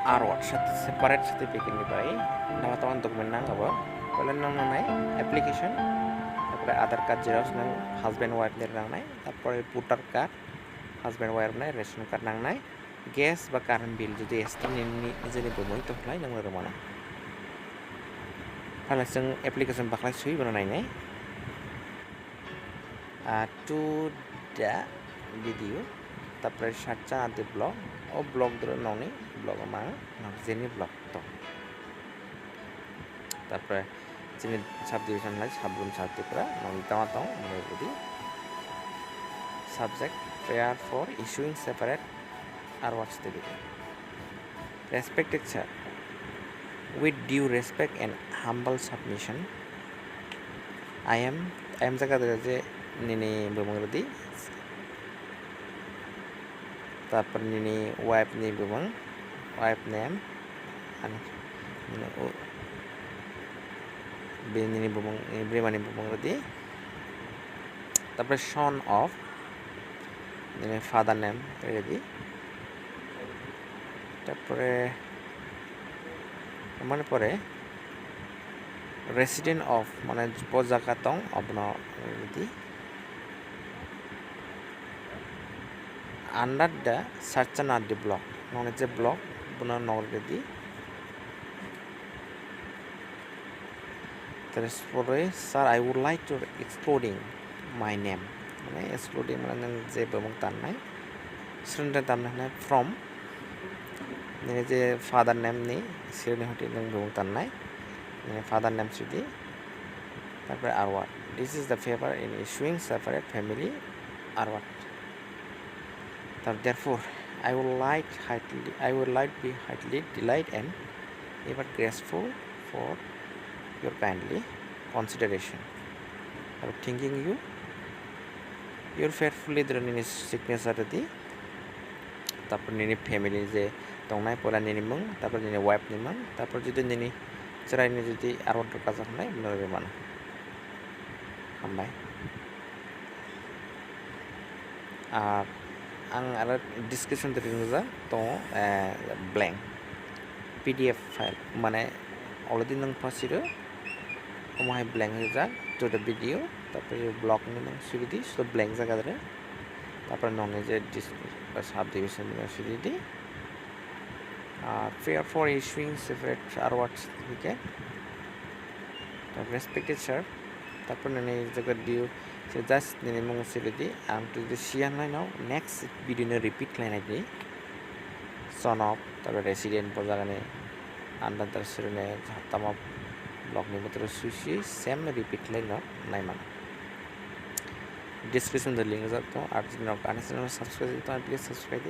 R.O.R Separate certificate ni bai nama tawan dokumen nang abo poila nang nai application তারপরে Aadhaar card xerox nang husband wife ner nang nai তারপরে voter card husband wife nai ration card nang nai gas ba current bill যদি ST নিজেনি বমই তো khlai nang Rwmani phala जों application bakhlai sui bana nai nai to the video তারপরে সাতটা আদে blog ও blog ধরে ননি blog আমার jenny blog তো তারপরে যিনি সাব ডিভিশন লাই সাবরুম সাবটিকরা ননি তামা তাও মানে buddy subject prayer for issuing separate R.O.R certificate. Respected sir, with due respect and humble submission, I am jaga je nini Bwmwng তারপর নিনি ওয়াইফ নি Bwmwng wife name and Nini Bwmwng Rwmani Bwmwng তারপরে son of Nini father name ready তারপরে মানে পরে resident of মানে জায়গা তং আপনা ready under the search and the block known as a block buna already there is pore sir I would like to exploding my name mane exploding mane je Bwmwng tan nai student tan nai from ne je father name ni sirni hoti nang Bwmwng tan nai ne father name sidi tarpore R.O.R this is the favor in issuing separate family R.O.R therefore I would like be highly delighted and ever grateful for your kindly consideration for thinking you your faithfully the nini signature di তারপর nini family je tongnai poila nini mung তারপর nini wife ni mung তারপর যদি nini cerai ni যদি R.O.R kaza hnai Rwmani hambai R ang ada description dari nuza to blank PDF file mane already nang pasiro omai blank nuza to the video tapore block ni nang sudi so blank jaga dare tapore nong je sub division ni sudi di prayer for issuing separate R.O.R certificate respected sir tapore nani jaga dio so just nini mung silidi am to the sian line now next video no repeat line agi son of tar resident bojagane under the sirne tama block ni motro sushi same repeat line no nai man description the link is up to ar jino subscribe to please subscribe